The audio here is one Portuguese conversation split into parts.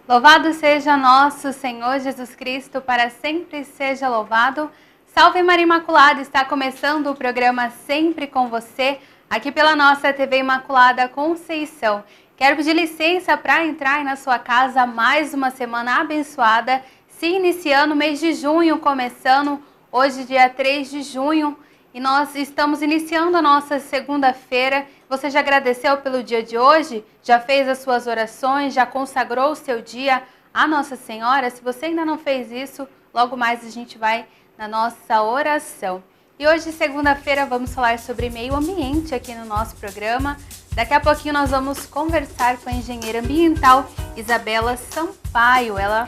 Louvado seja nosso Senhor Jesus Cristo, para sempre seja louvado. Salve Maria Imaculada, está começando o programa Sempre com Você, aqui pela nossa TV Imaculada Conceição. Quero pedir licença para entrar na sua casa mais uma semana abençoada, se iniciando o mês de junho, começando hoje dia 3 de junho. E nós estamos iniciando a nossa segunda-feira. Você já agradeceu pelo dia de hoje? Já fez as suas orações? Já consagrou o seu dia à Nossa Senhora? Se você ainda não fez isso, logo mais a gente vai na nossa oração. E hoje, segunda-feira, vamos falar sobre meio ambiente aqui no nosso programa. Daqui a pouquinho nós vamos conversar com a engenheira ambiental Isabela Sampaio. Ela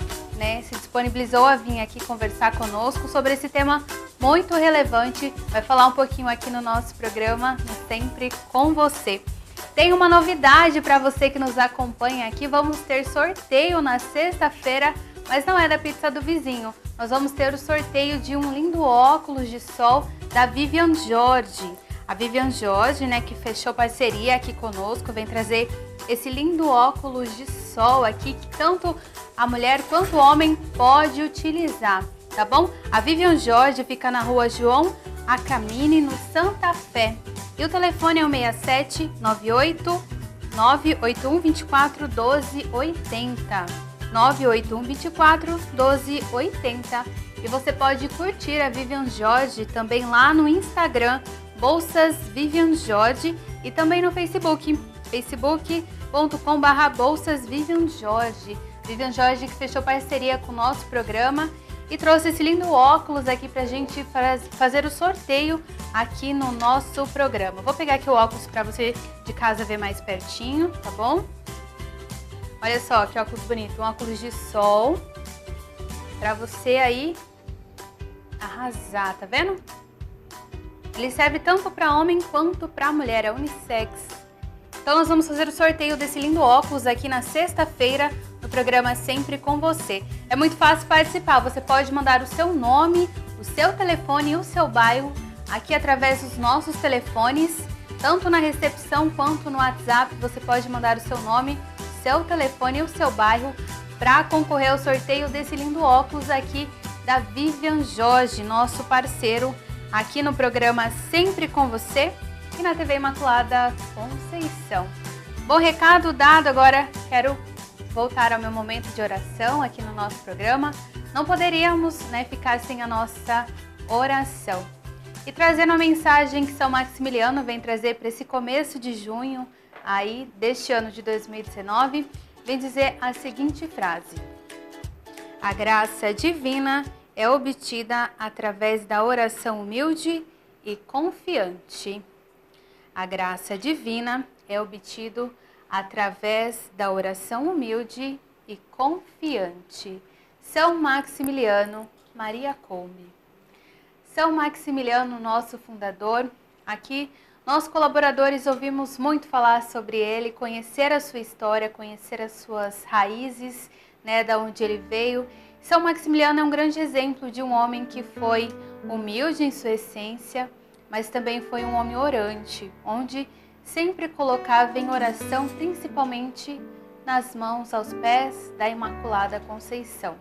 se disponibilizou a vir aqui conversar conosco sobre esse tema muito relevante. Vai falar um pouquinho aqui no nosso programa, Sempre com Você. Tem uma novidade para você que nos acompanha aqui. Vamos ter sorteio na sexta-feira, mas não é da pizza do vizinho. Nós vamos ter o sorteio de um lindo óculos de sol da Vivian Jorge. A Vivian Jorge, que fechou parceria aqui conosco, vem trazer esse lindo óculos de sol aqui que tanto a mulher quanto o homem pode utilizar, tá bom? A Vivian Jorge fica na rua João Acamini, no Santa Fé. E o telefone é o 67 98 981 24 12 80. 981 24 12 80. E você pode curtir a Vivian Jorge também lá no Instagram, Bolsas Vivian Jorge, e também no Facebook, facebook.com/Bolsas Vivian Jorge. Vivian Jorge que fechou parceria com o nosso programa e trouxe esse lindo óculos aqui pra gente fazer o sorteio aqui no nosso programa. Vou pegar aqui o óculos para você de casa ver mais pertinho, tá bom? Olha só que óculos bonito, um óculos de sol para você aí arrasar, tá vendo? Ele serve tanto para homem quanto para mulher, é unissex. Então nós vamos fazer o sorteio desse lindo óculos aqui na sexta-feira no programa Sempre com Você. É muito fácil participar, você pode mandar o seu nome, o seu telefone e o seu bairro aqui através dos nossos telefones, tanto na recepção quanto no WhatsApp. Você pode mandar o seu nome, o seu telefone e o seu bairro para concorrer ao sorteio desse lindo óculos aqui da Vivian Jorge, nosso parceiro aqui no programa Sempre com Você e na TV Imaculada Conceição. Bom, recado dado, agora quero voltar ao meu momento de oração aqui no nosso programa. Não poderíamos ficar sem a nossa oração. E trazendo a mensagem que São Maximiliano vem trazer para esse começo de junho aí deste ano de 2019, vem dizer a seguinte frase: a graça divina é obtida através da oração humilde e confiante. A graça divina é obtida através da oração humilde e confiante. São Maximiliano Maria Kolbe. São Maximiliano, nosso fundador, aqui nós colaboradores ouvimos muito falar sobre ele, conhecer a sua história, conhecer as suas raízes, da onde ele veio. São Maximiliano é um grande exemplo de um homem que foi humilde em sua essência, mas também foi um homem orante, onde sempre colocava em oração, principalmente nas mãos, aos pés da Imaculada Conceição.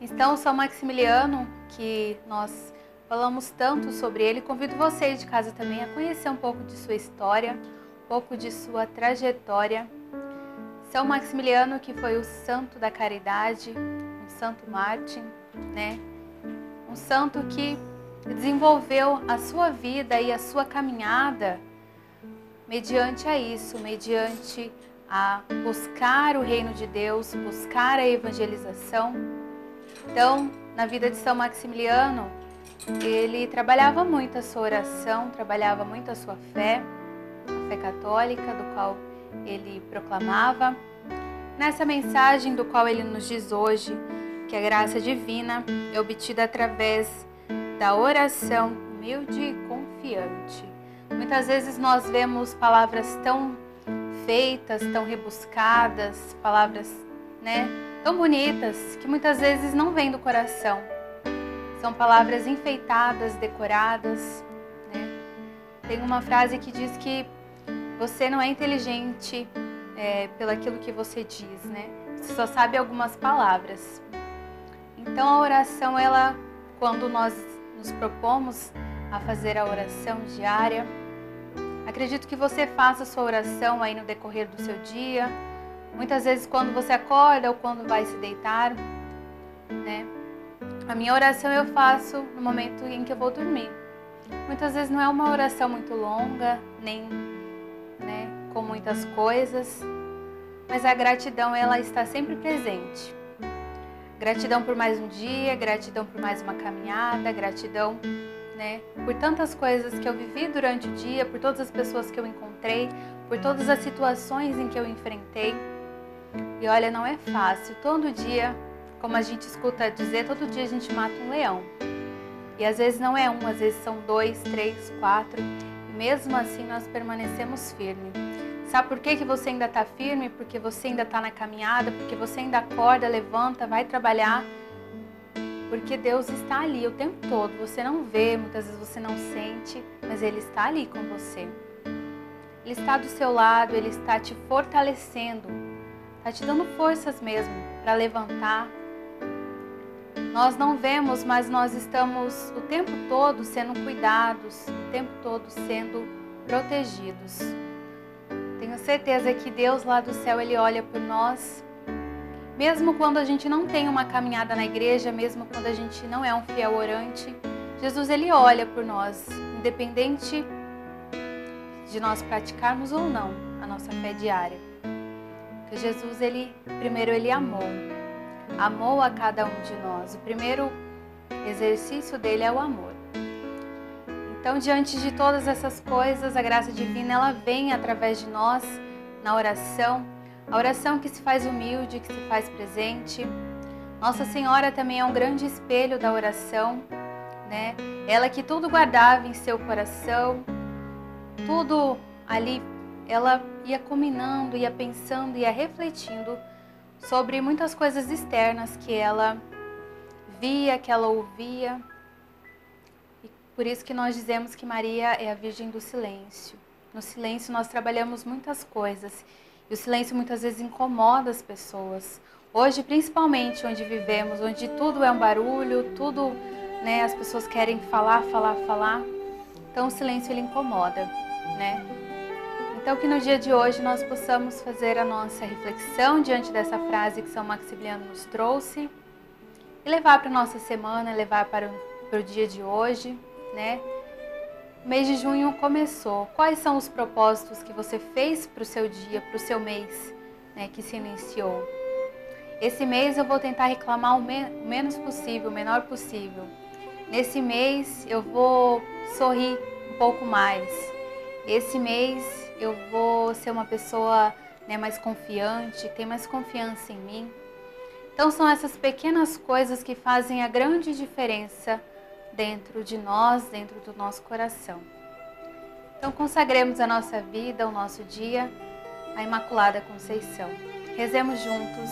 Então, São Maximiliano, que nós falamos tanto sobre ele, convido vocês de casa também a conhecer um pouco de sua história, um pouco de sua trajetória. São Maximiliano, que foi o santo da caridade, um santo mártir, um santo que desenvolveu a sua vida e a sua caminhada mediante a isso, mediante a buscar o reino de Deus, buscar a evangelização. Então, na vida de São Maximiliano, ele trabalhava muito a sua oração, trabalhava muito a sua fé, a fé católica, do qual ele proclamava. Nessa mensagem do qual ele nos diz hoje que a graça divina é obtida através da oração humilde e confiante. Muitas vezes nós vemos palavras tão feitas, tão rebuscadas, palavras tão bonitas, que muitas vezes não vêm do coração. São palavras enfeitadas, decoradas. Tem uma frase que diz que você não é inteligente pelo aquilo que você diz, né? Você só sabe algumas palavras. Então a oração, quando nós nos propomos a fazer a oração diária, acredito que você faça a sua oração aí no decorrer do seu dia, muitas vezes quando você acorda ou quando vai se deitar, né? A minha oração eu faço no momento em que eu vou dormir. Muitas vezes não é uma oração muito longa, nem, né, com muitas coisas, mas a gratidão, ela está sempre presente. Gratidão por mais um dia, gratidão por mais uma caminhada, gratidão, né, por tantas coisas que eu vivi durante o dia, por todas as pessoas que eu encontrei, por todas as situações em que eu enfrentei. E olha, não é fácil. Todo dia, como a gente escuta dizer, todo dia a gente mata um leão. E às vezes não é um, às vezes são 2, 3, 4. E mesmo assim nós permanecemos firmes. Sabe por que você ainda está firme? Porque você ainda está na caminhada, porque você ainda acorda, levanta, vai trabalhar. Porque Deus está ali o tempo todo. Você não vê, muitas vezes você não sente, mas Ele está ali com você. Ele está do seu lado, Ele está te fortalecendo. Está te dando forças mesmo para levantar. Nós não vemos, mas nós estamos o tempo todo sendo cuidados, o tempo todo sendo protegidos. Tenho certeza que Deus lá do céu, Ele olha por nós. Mesmo quando a gente não tem uma caminhada na igreja, mesmo quando a gente não é um fiel orante, Jesus, Ele olha por nós, independente de nós praticarmos ou não a nossa fé diária. Porque Jesus, primeiro Ele amou a cada um de nós. O primeiro exercício dele é o amor. Então, diante de todas essas coisas, a graça divina, ela vem através de nós na oração. A oração que se faz humilde, que se faz presente. Nossa Senhora também é um grande espelho da oração, né? Ela que tudo guardava em seu coração, tudo ali, ela ia combinando, ia pensando, ia refletindo sobre muitas coisas externas que ela via, que ela ouvia. E por isso que nós dizemos que Maria é a Virgem do Silêncio. No silêncio nós trabalhamos muitas coisas e o silêncio muitas vezes incomoda as pessoas. Hoje, principalmente onde vivemos, onde tudo é um barulho, tudo, né, as pessoas querem falar. Então o silêncio, ele incomoda, né? Então que no dia de hoje nós possamos fazer a nossa reflexão diante dessa frase que São Maximiliano nos trouxe e levar para a nossa semana, levar para o dia de hoje, né? O mês de junho começou. Quais são os propósitos que você fez para o seu dia, para o seu mês, né, que se iniciou? Esse mês eu vou tentar reclamar o menos possível, o menor possível. Nesse mês eu vou sorrir um pouco mais. Esse mês eu vou ser uma pessoa, né, mais confiante, ter mais confiança em mim. Então são essas pequenas coisas que fazem a grande diferença dentro de nós, dentro do nosso coração. Então consagremos a nossa vida, o nosso dia, à Imaculada Conceição. Rezemos juntos.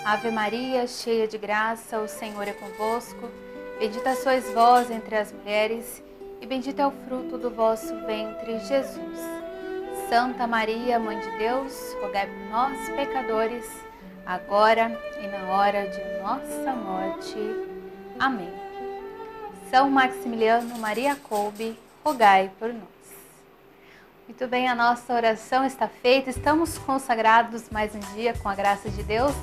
Ave Maria, cheia de graça, o Senhor é convosco. Bendita sois vós entre as mulheres, e bendito é o fruto do vosso ventre, Jesus. Santa Maria, Mãe de Deus, rogai por nós, pecadores, agora e na hora de nossa morte. Amém. São Maximiliano Maria Kolbe, rogai por nós. Muito bem, a nossa oração está feita, estamos consagrados mais um dia com a graça de Deus.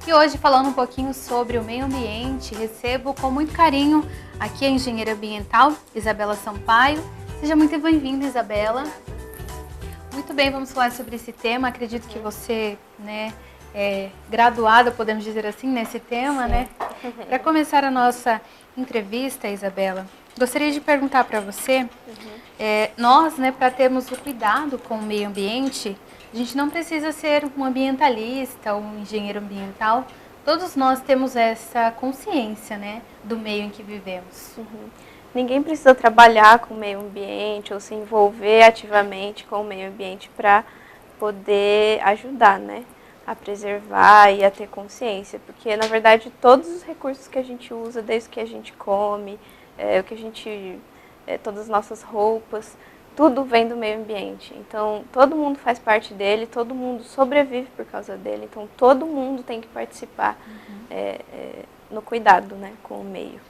E hoje, falando um pouquinho sobre o meio ambiente, recebo com muito carinho aqui a engenheira ambiental, Isabela Sampaio. Seja muito bem-vinda, Isabela. Muito bem, vamos falar sobre esse tema. Acredito que você, né, é graduada, podemos dizer assim, nesse tema, sim, né? Para começar a nossa entrevista, Isabela, gostaria de perguntar para você, nós, né, para termos o cuidado com o meio ambiente, a gente não precisa ser um ambientalista ou um engenheiro ambiental. Todos nós temos essa consciência, né, do meio em que vivemos. Ninguém precisa trabalhar com o meio ambiente ou se envolver ativamente com o meio ambiente para poder ajudar, né, a preservar e a ter consciência. Porque, na verdade, todos os recursos que a gente usa, desde que a gente come, o que a gente, todas as nossas roupas, tudo vem do meio ambiente. Então, todo mundo faz parte dele, todo mundo sobrevive por causa dele. Então, todo mundo tem que participar no cuidado, né, com o meio.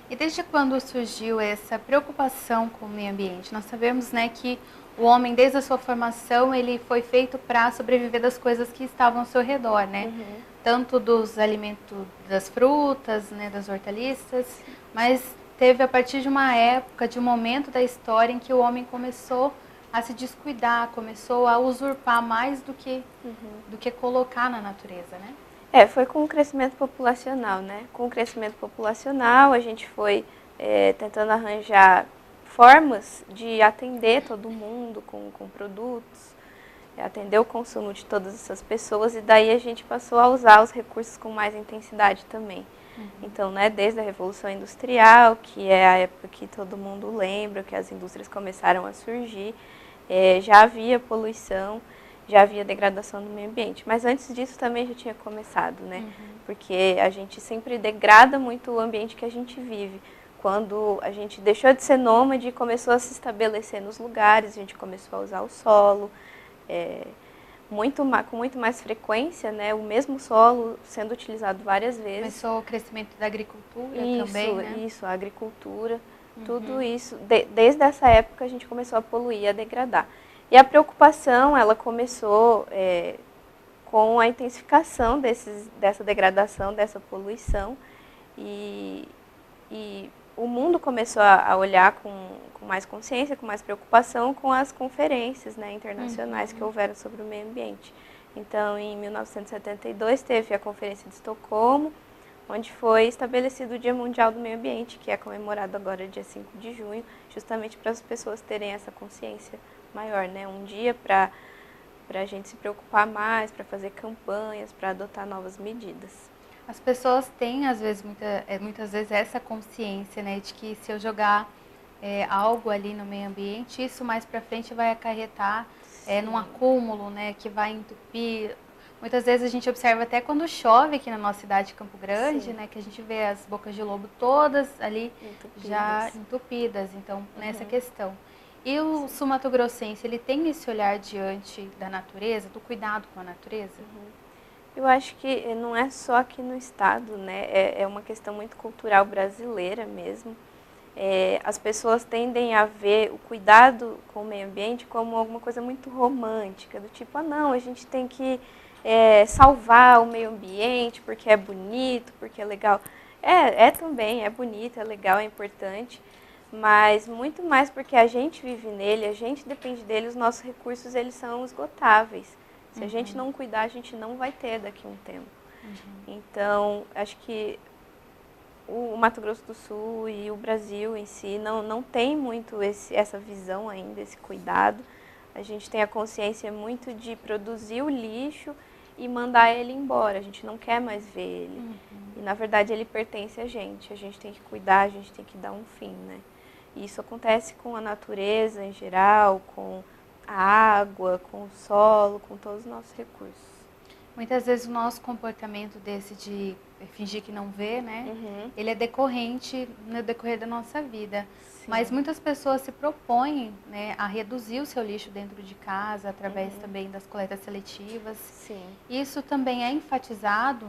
E desde quando surgiu essa preocupação com o meio ambiente? Nós sabemos, né, que o homem, desde a sua formação, ele foi feito para sobreviver das coisas que estavam ao seu redor, né? Tanto dos alimentos, das frutas, né, das hortaliças, mas teve a partir de uma época, de um momento da história em que o homem começou a se descuidar, começou a usurpar mais do que colocar na natureza, né? Foi com o crescimento populacional, né? Com o crescimento populacional, a gente foi tentando arranjar formas de atender todo mundo com produtos, atender o consumo de todas essas pessoas, e daí a gente passou a usar os recursos com mais intensidade também. Então, né, desde a Revolução Industrial, que é a época que todo mundo lembra, que as indústrias começaram a surgir, já havia poluição, já havia degradação do meio ambiente. Mas antes disso também já tinha começado, né? Porque a gente sempre degrada muito o ambiente que a gente vive. Quando a gente deixou de ser nômade e começou a se estabelecer nos lugares, a gente começou a usar o solo, com muito mais frequência, né? O mesmo solo sendo utilizado várias vezes. Começou o crescimento da agricultura também, né? Isso, a agricultura, tudo isso. Desde essa época a gente começou a poluir, a degradar. E a preocupação, ela começou com a intensificação dessa degradação, dessa poluição, e o mundo começou a olhar com mais consciência, com mais preocupação com as conferências, né, internacionais que houveram sobre o meio ambiente. Então, em 1972, teve a Conferência de Estocolmo, onde foi estabelecido o Dia Mundial do Meio Ambiente, que é comemorado agora dia 5 de junho, justamente para as pessoas terem essa consciência maior, né? Um dia para a gente se preocupar mais, para fazer campanhas, para adotar novas medidas. As pessoas têm, às vezes, muitas vezes, essa consciência, né, de que se eu jogar algo ali no meio ambiente, isso mais para frente vai acarretar num acúmulo, né, que vai entupir. Muitas vezes a gente observa até quando chove aqui na nossa cidade de Campo Grande, né, que a gente vê as bocas de lobo todas ali já entupidas. Então, nessa questão. E o sul-mato-grossense, ele tem esse olhar diante da natureza, do cuidado com a natureza? Eu acho que não é só aqui no estado, né? É uma questão muito cultural brasileira mesmo. As pessoas tendem a ver o cuidado com o meio ambiente como alguma coisa muito romântica, do tipo, não, a gente tem que salvar o meio ambiente porque é bonito, porque é legal. Também, é bonito, é legal, é importante, mas muito mais porque a gente vive nele, a gente depende dele, os nossos recursos eles são esgotáveis. Se a gente não cuidar, a gente não vai ter daqui a um tempo. Então, acho que o Mato Grosso do Sul e o Brasil em si não tem muito essa visão ainda, esse cuidado. A gente tem a consciência muito de produzir o lixo e mandar ele embora. A gente não quer mais ver ele. E, na verdade, ele pertence a gente. A gente tem que cuidar, a gente tem que dar um fim, né? E isso acontece com a natureza em geral, com a água, com o solo, com todos os nossos recursos. Muitas vezes o nosso comportamento desse de fingir que não vê, né? Ele é decorrente no decorrer da nossa vida. Sim. Mas muitas pessoas se propõem, né, a reduzir o seu lixo dentro de casa, através também das coletas seletivas. Sim. Isso também é enfatizado,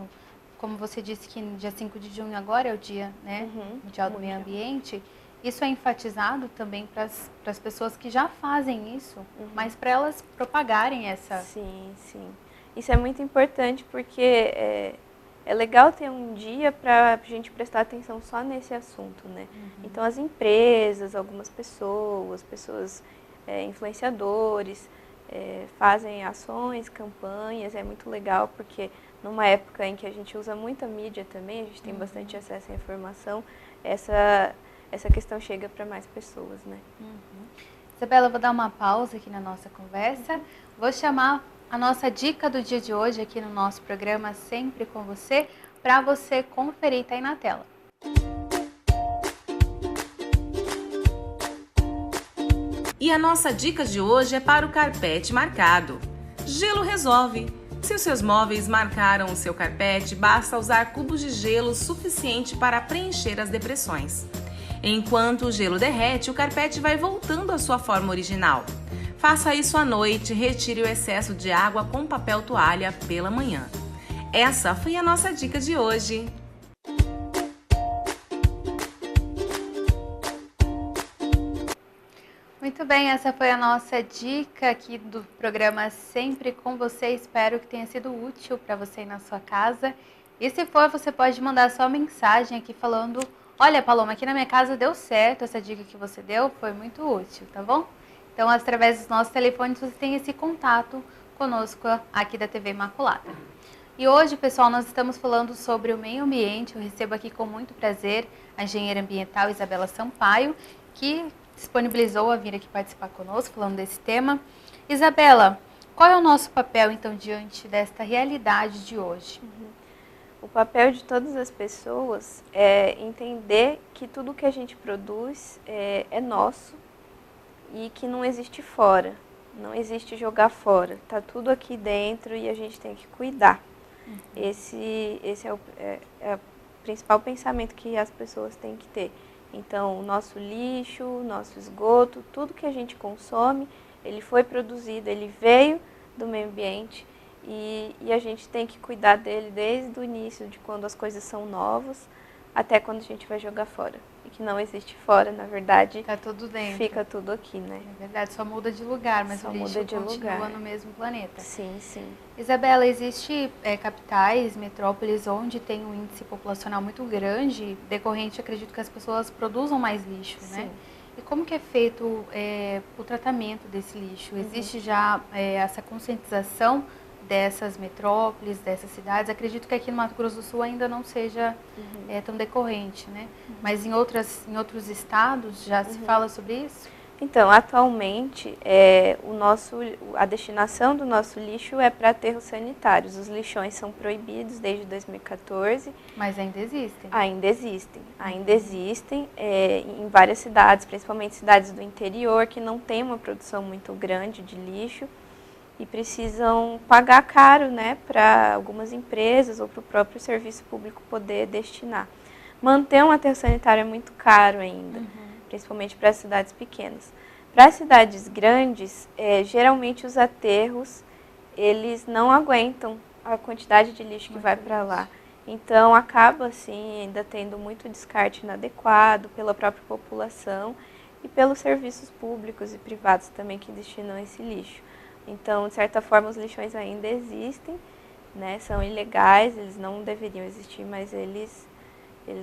como você disse que no dia 5 de junho agora é o dia, né, Mundial do Meio Ambiente. Isso é enfatizado também para as pessoas que já fazem isso, mas para elas propagarem essa... Sim, sim. Isso é muito importante porque é legal ter um dia para a gente prestar atenção só nesse assunto, né? Então, as empresas, algumas pessoas influenciadores, fazem ações, campanhas. É muito legal porque numa época em que a gente usa muita mídia também, a gente tem bastante acesso à informação, essa questão chega para mais pessoas, né? Isabela, eu vou dar uma pausa aqui na nossa conversa. Vou chamar a nossa dica do dia de hoje aqui no nosso programa Sempre com Você, para você conferir, tá aí na tela. E a nossa dica de hoje é para o carpete marcado. Gelo resolve! Se os seus móveis marcaram o seu carpete, basta usar cubos de gelo suficiente para preencher as depressões. Enquanto o gelo derrete, o carpete vai voltando à sua forma original. Faça isso à noite, retire o excesso de água com papel toalha pela manhã. Essa foi a nossa dica de hoje. Muito bem, essa foi a nossa dica aqui do programa Sempre com Você. Espero que tenha sido útil para você aí na sua casa. E se for, você pode mandar sua mensagem aqui falando: olha, Paloma, aqui na minha casa deu certo, essa dica que você deu foi muito útil, tá bom? Então, através dos nossos telefones, você tem esse contato conosco aqui da TV Imaculada. E hoje, pessoal, nós estamos falando sobre o meio ambiente. Eu recebo aqui com muito prazer a engenheira ambiental Isabela Sampaio, que disponibilizou a vir aqui participar conosco, falando desse tema. Isabela, qual é o nosso papel, então, diante desta realidade de hoje? O papel de todas as pessoas é entender que tudo que a gente produz é nosso e que não existe fora, não existe jogar fora, está tudo aqui dentro e a gente tem que cuidar. Esse é o principal pensamento que as pessoas têm que ter. Então, o nosso lixo, o nosso esgoto, tudo que a gente consome, ele foi produzido, ele veio do meio ambiente e a gente tem que cuidar dele desde o início, de quando as coisas são novas, até quando a gente vai jogar fora. E que não existe fora, na verdade, Tá tudo dentro. fica tudo aqui, né? É verdade, só muda de lugar, mas Só o lixo muda de continua lugar. no mesmo planeta. Sim, sim. Isabela, existe capitais, metrópoles onde tem um índice populacional muito grande, decorrente, acredito que as pessoas produzam mais lixo, né? Sim. E como que é feito o tratamento desse lixo? Existe já essa conscientização dessas metrópoles, dessas cidades? Acredito que aqui no Mato Grosso do Sul ainda não seja tão decorrente, né? Mas em outros estados já se fala sobre isso? Então, atualmente, a destinação do nosso lixo é para aterros sanitários. Os lixões são proibidos desde 2014. Mas ainda existem? Ainda existem. Ainda existem em várias cidades, principalmente cidades do interior, que não têm uma produção muito grande de lixo e precisam pagar caro, né, para algumas empresas ou para o próprio serviço público poder destinar. Manter um aterro sanitário é muito caro ainda. Principalmente para as cidades pequenas. Para as cidades grandes, geralmente os aterros, eles não aguentam a quantidade de lixo que vai para lá. Então, acaba, assim, ainda tendo muito descarte inadequado pela própria população e pelos serviços públicos e privados também que destinam esse lixo. Então, de certa forma, os lixões ainda existem, né? São ilegais, eles não deveriam existir, mas eles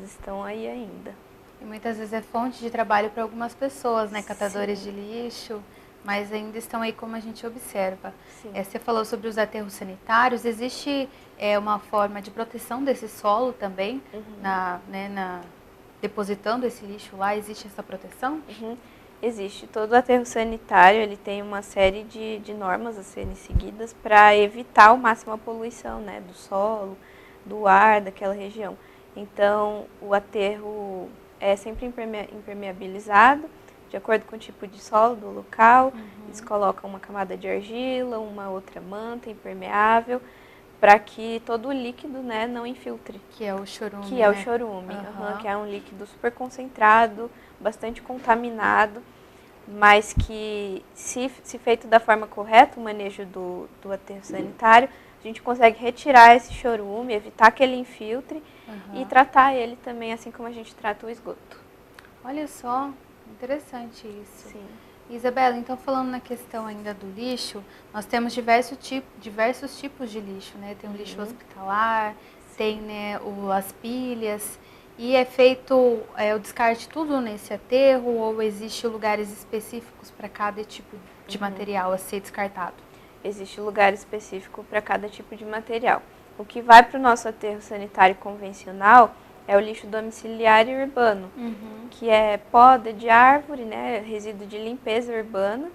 estão aí ainda. E muitas vezes é fonte de trabalho para algumas pessoas, né? Catadores de lixo, mas ainda estão aí como a gente observa. Você falou sobre os aterros sanitários. Existe uma forma de proteção desse solo também, depositando esse lixo lá? Existe essa proteção? Existe. Todo aterro sanitário ele tem uma série de normas a serem seguidas para evitar ao máximo a poluição, né, do solo, do ar, daquela região. Então, o aterro é sempre impermeabilizado, de acordo com o tipo de solo do local. Eles colocam uma camada de argila, uma outra manta impermeável, para que todo o líquido, né, não infiltre. Que é o chorume. Que é o chorume, que é um líquido super concentrado, bastante contaminado, mas que, se feito da forma correta, o manejo do aterro sanitário, a gente consegue retirar esse chorume, evitar que ele infiltre e tratar ele também assim como a gente trata o esgoto. Olha só, interessante isso. Sim. Isabela, então falando na questão ainda do lixo, nós temos diversos tipos de lixo, né? Tem o lixo hospitalar, tem, né, as pilhas, e é feito o descarte tudo nesse aterro ou existe lugares específicos para cada tipo de material a ser descartado? Existe lugar específico para cada tipo de material. O que vai para o nosso aterro sanitário convencional é o lixo domiciliar e urbano, que é poda de árvore, né, resíduo de limpeza urbana,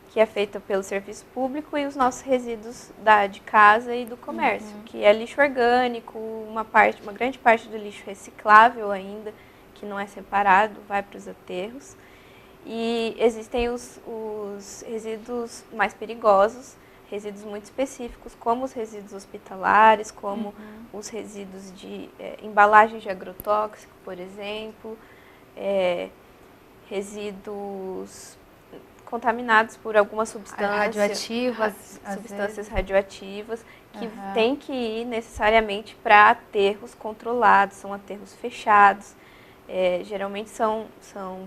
que é feito pelo serviço público, e os nossos resíduos de casa e do comércio, que é lixo orgânico, uma grande parte do lixo reciclável ainda, que não é separado, vai para os aterros. E existem os resíduos mais perigosos, resíduos muito específicos, como os resíduos hospitalares, como os resíduos de embalagens de agrotóxico, por exemplo, resíduos contaminados por alguma substância, substâncias radioativas, que tem que ir necessariamente para aterros controlados, são aterros fechados, geralmente são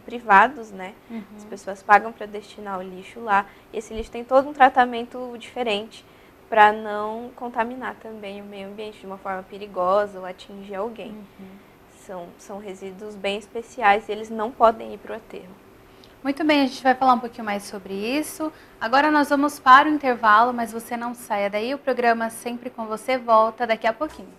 privados, né? As pessoas pagam para destinar o lixo lá, e esse lixo tem todo um tratamento diferente para não contaminar também o meio ambiente de uma forma perigosa ou atingir alguém. São resíduos bem especiais e eles não podem ir para o aterro. Muito bem, a gente vai falar um pouquinho mais sobre isso. Agora nós vamos para o intervalo, mas você não saia daí, o programa Sempre com Você volta daqui a pouquinho.